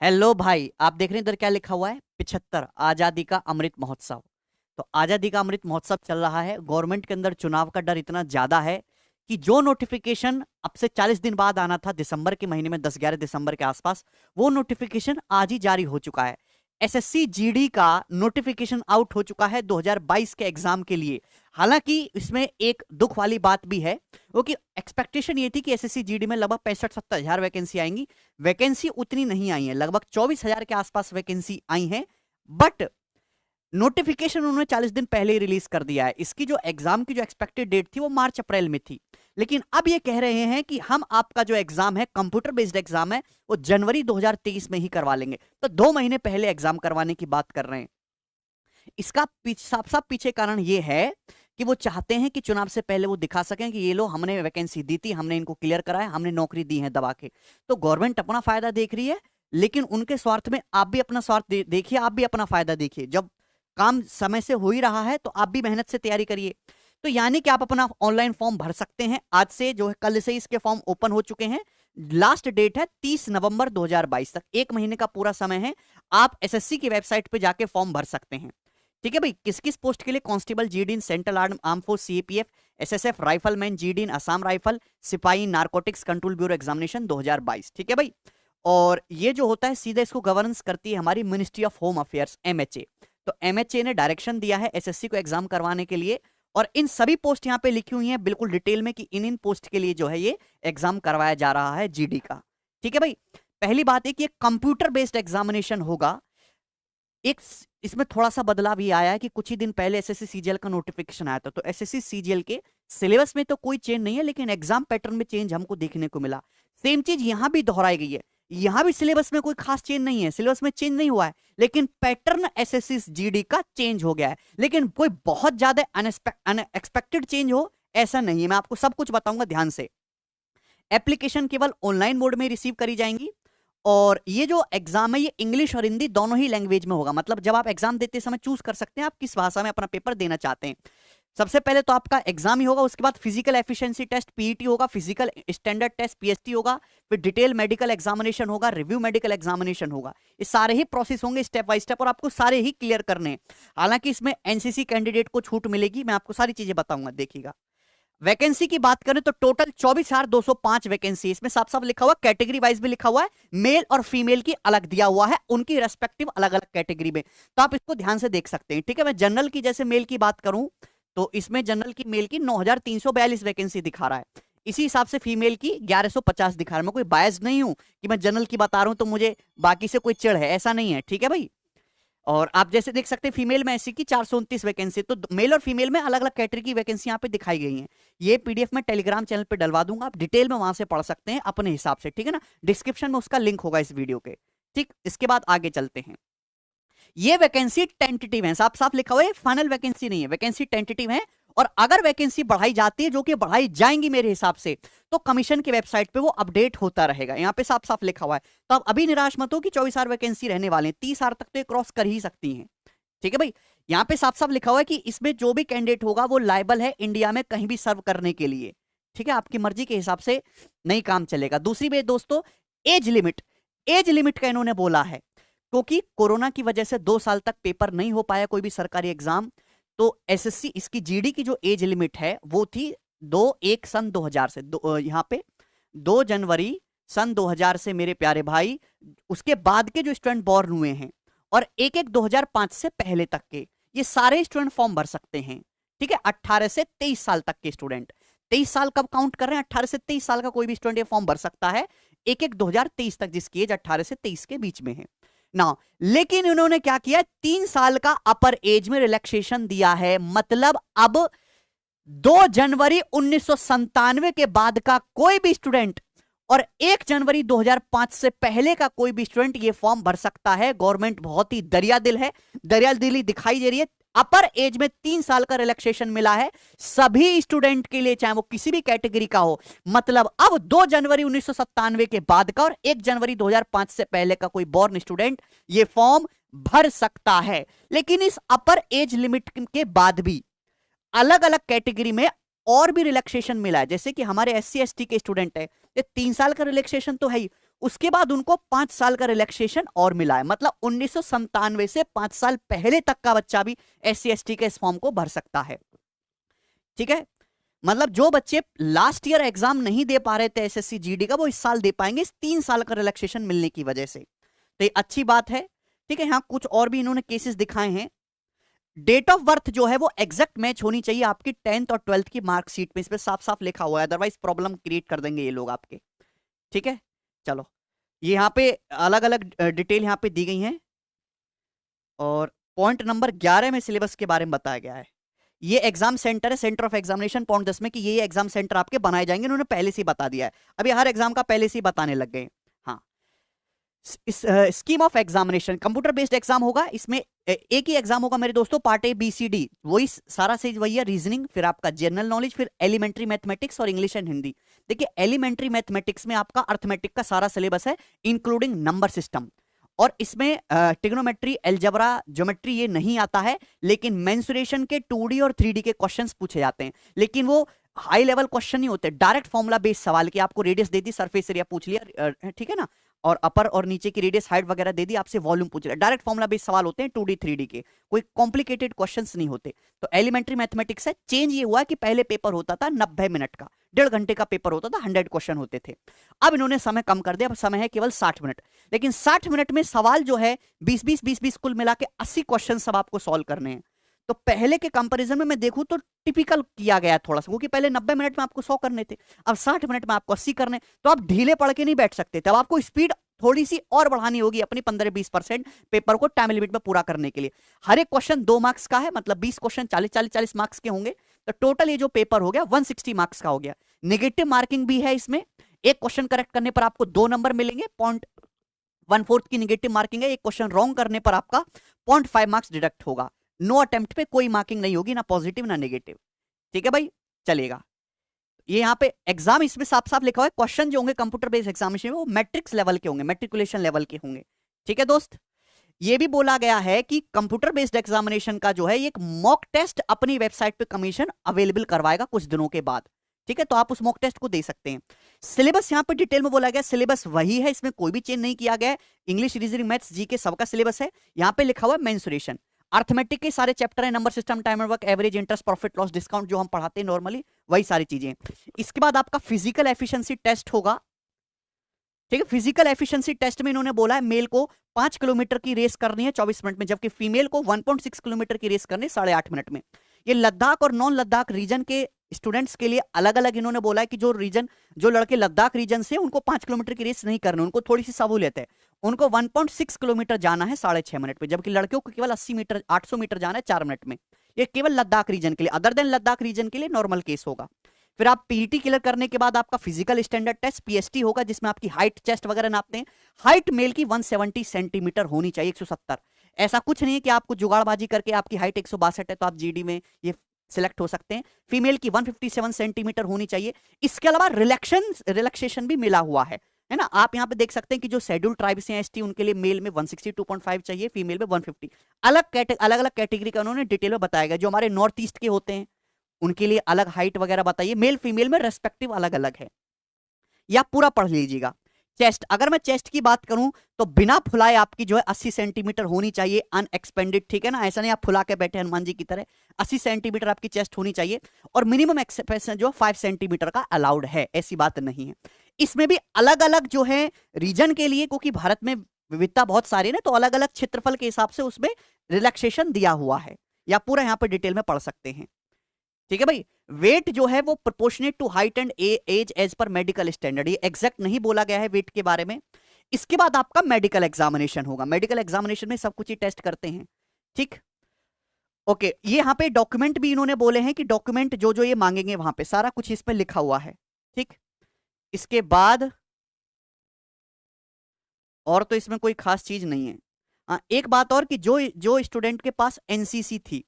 Hello भाई, आप देख रहे हैं इधर क्या लिखा हुआ है? 75 आजादी का अमृत महोत्सव। तो आजादी का अमृत महोत्सव चल रहा है। गवर्नमेंट के अंदर चुनाव का डर इतना ज्यादा है कि जो नोटिफिकेशन अब से 40 दिन बाद आना था, दिसंबर के महीने में 10-11 दिसंबर के आसपास, वो नोटिफिकेशन आज ही जारी हो चुका है। एसएससी जीडी का नोटिफिकेशन आउट हो चुका है 2022 के एग्जाम के लिए। हालांकि इसमें एक दुख वाली बात भी है, वो कि एक्सपेक्टेशन ये थी कि एसएससी जीडी में लगभग 65-70 हजार वैकेंसी आएंगी। वैकेंसी उतनी नहीं आई है, लगभग 24 हजार के आसपास वैकेंसी आई है। बट नोटिफिकेशन उन्होंने 40 दिन पहले ही रिलीज कर दिया है। इसकी जो एग्जाम की जो एक्सपेक्टेड डेट थी वो मार्च अप्रैल में थी, लेकिन अब ये कह रहे हैं कि हम आपका जो एग्जाम है, कंप्यूटर बेस्ड एग्जाम है, वो जनवरी 2023 में ही करवा लेंगे। तो 2 महीने पहले एग्जाम करवाने की बात कर रहे हैं। इसका साफ साफ पीछे कारण ये है कि वो चाहते हैं कि चुनाव से पहले वो दिखा सकें कि ये लो, हमने वैकेंसी दी थी, हमने इनको क्लियर कराया, हमने नौकरी दी है दबा के। तो गवर्नमेंट अपना फायदा देख रही है, लेकिन उनके स्वार्थ में आप भी अपना स्वार्थ देखिए, आप भी अपना फायदा देखिए। जब काम समय से हो ही रहा है तो आप भी मेहनत से तैयारी करिए। तो यानी कि आप अपना ऑनलाइन फॉर्म भर सकते हैं। आज से जो है, कल से इसके फॉर्म ओपन हो चुके हैं। लास्ट डेट है 30 नवंबर 2022 तक, 1 महीने का पूरा समय है। आप एसएससी की वेबसाइट पे जाके फॉर्म भर सकते हैं। ठीक है भाई, किस किस पोस्ट के लिए? Constable GD in central arm force CAPF, SSF, rifleman GD in Assam rifle, सिपाही नारकोटिक्स कंट्रोल ब्यूरो एग्जामिनेशन 2022। ठीक है भाई। और ये जो होता है, सीधा इसको गवर्नेंस करती है हमारी ministry of home affairs, MHA. तो एमएचए ने डायरेक्शन दिया है एसएससी को एग्जाम करवाने के लिए। और इन सभी पोस्ट यहां पे लिखी हुई हैं बिल्कुल डिटेल में कि इन इन पोस्ट के लिए जो है ये एग्जाम करवाया जा रहा है जीडी का। ठीक है भाई। पहली बात है कि ये कंप्यूटर बेस्ड एग्जामिनेशन होगा। एक इसमें थोड़ा सा बदलाव ये आया है कि कुछ ही दिन पहले एसएससी सीजीएल का नोटिफिकेशन आया था, तो एसएससी सीजीएल के सिलेबस में तो कोई चेंज नहीं है, लेकिन एग्जाम पैटर्न में चेंज हमको देखने को मिला। सेम चीज यहां भी दोहराई गई है। यहां भी सिलेबस में कोई खास चेंज नहीं है, सिलेबस में चेंज नहीं हुआ है, लेकिन पैटर्न एसएससी जीडी का चेंज हो गया है। लेकिन कोई बहुत ज्यादा अनएक्सपेक्टेड चेंज हो ऐसा नहीं है। मैं आपको सब कुछ बताऊंगा ध्यान से। एप्लीकेशन केवल ऑनलाइन मोड में रिसीव करी जाएंगी। और ये जो एग्जाम है, ये इंग्लिश और हिंदी दोनों ही लैंग्वेज में होगा। मतलब जब आप एग्जाम देते समय चूज कर सकते हैं आप किस भाषा में अपना पेपर देना चाहते हैं। सबसे पहले तो आपका एग्जाम ही होगा, उसके बाद फिजिकल एफिशिएंसी टेस्ट पीईटी होगा, फिजिकल स्टैंडर्ड टेस्ट पीएसटी होगा, फिर डिटेल मेडिकल एग्जामिनेशन होगा, रिव्यू मेडिकल एग्जामिनेशन होगा। ये सारे ही प्रोसेस होंगे स्टेप बाय स्टेप, और आपको सारे ही क्लियर करने हैं। हालांकि इसमें एनसीसी कैंडिडेट को छूट मिलेगी, मैं आपको सारी चीजें बताऊंगा, देखिएगा। वैकेंसी की बात करें तो टोटल 24,205 वैकेंसी। इसमें साफ साफ लिखा हुआ, कैटेगरी वाइज भी लिखा हुआ है, मेल और फीमेल की अलग दिया हुआ है, उनकी रेस्पेक्टिव अलग अलग कैटेगरी में। तो आप इसको ध्यान से देख सकते हैं। ठीक है, मैं जनरल की जैसे मेल की बात करूं तो इसमें जनरल की मेल की 9,342 वैकेंसी दिखा रहा है। इसी हिसाब से फीमेल की 1,150 दिखा रहा है। मैं कोई बायस नहीं हूं कि मैं जनरल की बता रहा हूं तो मुझे बाकी से कोई चिढ़ है, ऐसा नहीं है। ठीक है भाई। और आप जैसे देख सकते हैं फीमेल में एससी की 429 वैकेंसी। तो मेल और फीमेल में अलग अलग कैटेगरी की वैकेंसी यहाँ पे दिखाई गई हैं। ये पीडीएफ में टेलीग्राम चैनल पे डलवा दूंगा, आप डिटेल में वहां से पढ़ सकते हैं अपने हिसाब से। ठीक है ना, डिस्क्रिप्शन में उसका लिंक होगा इस वीडियो के। ठीक, इसके बाद आगे चलते हैं। ये वैकेंसी टेंटेटिव है, साफ साफ लिखा हुआ है, फाइनल वैकेंसी नहीं है, वैकेंसी टेंटेटिव है। और अगर वैकेंसी बढ़ाई जाती है, जो कि बढ़ाई जाएंगी मेरे हिसाब से, तो कमीशन की वेबसाइट पे वो अपडेट होता रहेगा। यहां पे साफ साफ लिखा हुआ है। तो आप अभी निराश मत हो कि 24 वैकेंसी रहने वाले हैं, 30 तक तो ये क्रॉस कर ही सकती हैं। ठीक है भाई। यहां पे साफ साफ लिखा हुआ है कि इसमें जो भी कैंडिडेट होगा वो लायबल है इंडिया में कहीं भी सर्व करने के लिए। ठीक है, आपकी मर्जी के हिसाब से नहीं काम चलेगा। दूसरी बात दोस्तों, एज लिमिट। एज लिमिट का इन्होंने बोला है क्योंकि कोरोना की वजह से 2 साल तक पेपर नहीं हो पाया कोई भी सरकारी एग्जाम। तो एसएससी इसकी जीडी की जो एज लिमिट है वो थी 2/1/2000 से, यहां पे 2 जनवरी सन 2000 से मेरे प्यारे भाई, उसके बाद के जो स्टूडेंट बॉर्न हुए हैं और 1/1/2005 से पहले तक के, ये सारे स्टूडेंट फॉर्म भर सकते हैं। ठीक है, 18 से 23 साल तक के स्टूडेंट। 23 साल कब काउंट कर रहे हैं? 18 से 23 साल का कोई भी स्टूडेंट ये फॉर्म भर सकता है, 1/1/2023 तक, जिसकी एज 18 से 23 के बीच में है ना। लेकिन उन्होंने क्या किया, 3 साल का अपर एज में रिलैक्सेशन दिया है। मतलब अब 2 जनवरी 1997 के बाद का कोई भी स्टूडेंट और 1 जनवरी 2005 से पहले का कोई भी स्टूडेंट ये फॉर्म भर सकता है। गवर्नमेंट बहुत ही दरिया दिल है, दरिया दिली दिखाई दे रही है। अपर एज में 3 साल का रिलैक्सेशन मिला है सभी स्टूडेंट के लिए, चाहे वो किसी भी कैटेगरी का हो। मतलब अब 2 जनवरी 1997 के बाद का और 1 जनवरी 2005 से पहले का कोई बॉर्न स्टूडेंट ये फॉर्म भर सकता है। लेकिन इस अपर एज लिमिट के बाद भी अलग अलग कैटेगरी में और भी रिलैक्सेशन मिला है। जैसे कि हमारे एससी एसटी के स्टूडेंट है, ये 3 साल का रिलैक्सेशन तो है ही, उसके बाद उनको 5 साल का रिलैक्सेशन और मिला है, मतलब 1997 से 5 साल पहले तक का बच्चा भी SC/ST के इस फॉर्म को भर सकता है। ठीक है, मतलब जो बच्चे लास्ट ईयर एग्जाम नहीं दे पा रहे थे SSC GD का, वो इस साल दे पाएंगे इस 3 साल का रिलैक्सेशन मिलने की वजह से। तो ये अच्छी बात है। ठीक है, यहां कुछ और भी इन्होंने केसेस दिखाए हैं। डेट ऑफ बर्थ जो है वो एग्जैक्ट मैच होनी चाहिए आपकी 10th और 12th की मार्कशीट में, इस पे साफ साफ लिखा हुआ है, अदरवाइज प्रॉब्लम क्रिएट कर देंगे ये लोग आपके। ठीक है, चलो ये यहाँ पे अलग अलग डिटेल यहाँ पे दी गई हैं, और पॉइंट नंबर 11 में सिलेबस के बारे में बताया गया है। ये एग्जाम सेंटर है, सेंटर ऑफ एग्जामिनेशन, पॉइंट 10 में कि ये एग्जाम सेंटर आपके बनाए जाएंगे, उन्होंने पहले से ही बता दिया है। अभी हर एग्जाम का पहले से ही बताने लग गए। हाँ, इस scheme of examination computer based exam होगा, इसमें एक ही एग्जाम होगा मेरे दोस्तों, पार्ट ABCD, वही सारा से वही है, रीजनिंग, फिर आपका जनरल नॉलेज, फिर एलिमेंट्री मैथमेटिक्स और इंग्लिश एंड हिंदी। देखिए एलिमेंट्री मैथमेटिक्स में आपका अर्थमेटिक का सारा सिलेबस है, इंक्लूडिंग नंबर सिस्टम, और इसमें ट्रिग्नोमेट्री, अलजेब्रा, ज्योमेट्री ये नहीं आता है, लेकिन मेंसुरेशन के 2D और 3D के क्वेश्चंस पूछे जाते हैं, लेकिन वो हाई लेवल क्वेश्चन नहीं होते, डायरेक्ट फॉर्मूला बेस्ड सवाल की, आपको रेडियस दे दी, सरफेस एरिया पूछ लिया, ठीक है ना, और अपर और नीचे की रेडियस हाइट वगैरह दे दी, आपसे वॉल्यूम पूछ लिया, डायरेक्ट फॉर्मूला बेस्ड सवाल होते हैं 2D 3D के, कोई कॉम्प्लिकेटेड क्वेश्चंस नहीं होते। तो एलिमेंट्री मैथमेटिक्स है, चेंज ये हुआ कि पहले पेपर होता था 90 मिनट का, 1.5 घंटे का पेपर होता था, 100 क्वेश्चन होते थे, अब इन्होंने समय कम कर दिया, अब समय है केवल 60 मिनट, लेकिन 60 मिनट में सवाल जो है 20-20 कुल मिला के 80 क्वेश्चन सब आपको सॉल्व करने हैं। तो पहले के कंपैरिजन में मैं देखूं तो टिपिकल किया गया थोड़ा सा, क्योंकि पहले 90 मिनट में आपको 100 करने थे, अब 60 मिनट में आपको 80 करने, तो आप ढीले पड़ के नहीं बैठ सकते थे, अब आपको स्पीड थोड़ी सी और बढ़ानी होगी अपनी 15-20% पेपर को टाइम लिमिट में पूरा करने के लिए। हर एक क्वेश्चन 2 मार्क्स का है, मतलब 20 क्वेश्चन 40-40 मार्क्स के होंगे, तो टोटल ये जो पेपर हो गया 160 मार्क्स का हो गया। नेगेटिव मार्किंग भी है इसमें, एक क्वेश्चन करेक्ट करने पर आपको 2 नंबर मिलेंगे, 0.14 की नेगेटिव मार्किंग है, एक क्वेश्चन रॉन्ग करने पर आपका 0.5 मार्क्स डिडक्ट होगा। नो अटेम्प्ट पे कोई मार्किंग नहीं होगी, ना पॉजिटिव ना नेगेटिव। ठीक है भाई, चलेगा। ये यहाँ पे एग्जाम इसमें साफ साफ लिखा हुआ है, क्वेश्चन जो होंगे कंप्यूटर बेस्ड एग्जामिनेशन में वो मैट्रिक्स लेवल के होंगे, मैट्रिकुलेशन लेवल के होंगे। ठीक है दोस्त, ये भी बोला गया है कि कंप्यूटर बेस्ड एग्जामिनेशन का जो है एक मॉक टेस्ट अपनी वेबसाइट पे कमीशन अवेलेबल करवाएगा कुछ दिनों के बाद। ठीक है, तो आप उस मॉक टेस्ट को दे सकते हैं। सिलेबस यहाँ पे डिटेल में बोला गया, सिलेबस वही है, इसमें कोई भी चेंज नहीं किया गया है, इंग्लिश, रीजनिंग, मैथ्स, जीके सबका सिलेबस है। यहाँ पे लिखा हुआ है मेंसुरेशन, अर्थमेटिक के सारे चैप्टर है, number system, time and work, average, interest, profit loss, discount, जो हम पढ़ाते हैं नॉर्मली वही सारी चीजें। इसके बाद आपका फिजिकल एफिशिएंसी टेस्ट होगा। ठीक है, फिजिकल एफिशिएंसी टेस्ट में इन्होंने बोला है मेल को 5 किलोमीटर की रेस करनी है 24 मिनट में, जबकि फीमेल को 1.6 किलोमीटर की रेस करनी है 8.5 मिनट में। ये लद्दाख और नॉन लद्दाख रीजन के स्टूडेंट्स के लिए अलग अलग इन्होंने बोला है कि जो लड़के लद्दाख रीजन से, उनको 5 किलोमीटर की रेस नहीं करनी, उनको थोड़ी सी सहूलियत है, उनको 1.6 किलोमीटर जाना है 6.5 मिनट में, जबकि लड़कियों को केवल 80 मीटर 800 मीटर जाना है 4 मिनट में। ये केवल लद्दाख रीजन के लिए, अदर देन लद्दाख रीजन के लिए नॉर्मल केस होगा। फिर आप पीईटी क्लियर करने के बाद आपका फिजिकल स्टैंडर्ड टेस्ट पीएसटी होगा, जिसमें आपकी हाइट, चेस्ट वगैरह नापते हैं। हाइट मेल की 170 सेंटीमीटर होनी चाहिए, 170। ऐसा कुछ नहीं है कि आपको जुगाड़बाजी करके आपकी हाइट 162 है तो आप जीडी में ये सिलेक्ट हो सकते हैं। फीमेल की 157 सेंटीमीटर होनी चाहिए। इसके अलावा रिलैक्सेशन भी मिला हुआ है ना, आप यहाँ पे देख सकते हैं कि जो शेड्यूल ट्राइब्स हैं एसटी, उनके लिए मेल में 162.5 चाहिए, फीमेल में 150। अलग अलग कैटेगरी का उन्होंने डिटेल में बताया गया। जो हमारे नॉर्थ ईस्ट के होते हैं उनके लिए अलग हाइट वगैरह बताइए, मेल फीमेल में रेस्पेक्टिव अलग अलग है, या पूरा पढ़ लीजिएगा। चेस्ट, अगर मैं चेस्ट की बात करूं तो बिना फुलाए आपकी जो है 80 सेंटीमीटर होनी चाहिए, अनएक्सपेंडेड। ठीक है ना, ऐसा नहीं आप फुला के बैठे हनुमान जी की तरह। 80 सेंटीमीटर आपकी चेस्ट होनी चाहिए, और मिनिमम एक्सपेंशन जो 5 सेंटीमीटर का अलाउड है, ऐसी बात नहीं है। इसमें भी अलग अलग जो है रीजन के लिए, क्योंकि भारत में विविधता बहुत सारी है ना, तो अलग अलग क्षेत्रफल के हिसाब से उसमें रिलैक्सेशन दिया हुआ है, या पूरा यहां पर डिटेल में पढ़ सकते हैं। ठीक है भाई, वेट जो है वो proportionate to height and age as per medical standard, ये एग्जैक्ट नहीं बोला गया है वेट के बारे में। इसके बाद आपका मेडिकल एग्जामिनेशन होगा, मेडिकल एग्जामिनेशन में सब कुछ ही टेस्ट करते हैं। ठीक, ओके, ये यहाँ पे डॉक्यूमेंट भी इन्होंने बोले हैं कि डॉक्यूमेंट जो जो ये मांगेंगे वहां पे सारा कुछ इसमें लिखा हुआ है। ठीक, इसके बाद और तो इसमें कोई खास चीज नहीं है। हाँ, एक बात और कि जो स्टूडेंट के पास एनसीसी थी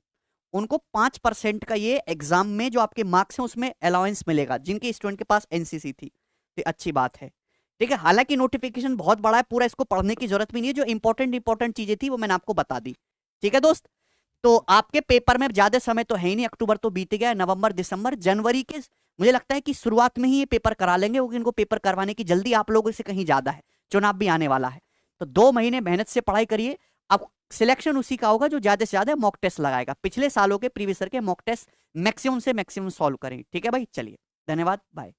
उनको 5% का ये एग्जाम में जो आपके मार्क्स हैं उसमें अलाउंस मिलेगा, जिनके स्टूडेंट के पास एनसीसी थी। तो अच्छी बात है। ठीक है, हालांकि नोटिफिकेशन बहुत बड़ा है, पूरा इसको पढ़ने की जरूरत भी नहीं है, जो इंपॉर्टेंट चीजें थी वो मैंने आपको बता दी। ठीक है दोस्त, तो आपके पेपर में ज्यादा समय तो है ही नहीं, अक्टूबर तो बीत गया, नवंबर, दिसंबर, जनवरी के मुझे लगता है कि शुरुआत में ही ये पेपर करा लेंगे, क्योंकि इनको पेपर करवाने की जल्दी आप लोगों से कहीं ज्यादा है। चुनाव भी आने वाला है। तो 2 महीने मेहनत से पढ़ाई करिए। अब सिलेक्शन उसी का होगा जो ज्यादा से ज्यादा मॉक टेस्ट लगाएगा। पिछले सालों के प्रीवियस ईयर के मॉक टेस्ट मैक्सिमम से मैक्सिमम सॉल्व करें। ठीक है भाई, चलिए, धन्यवाद, बाय।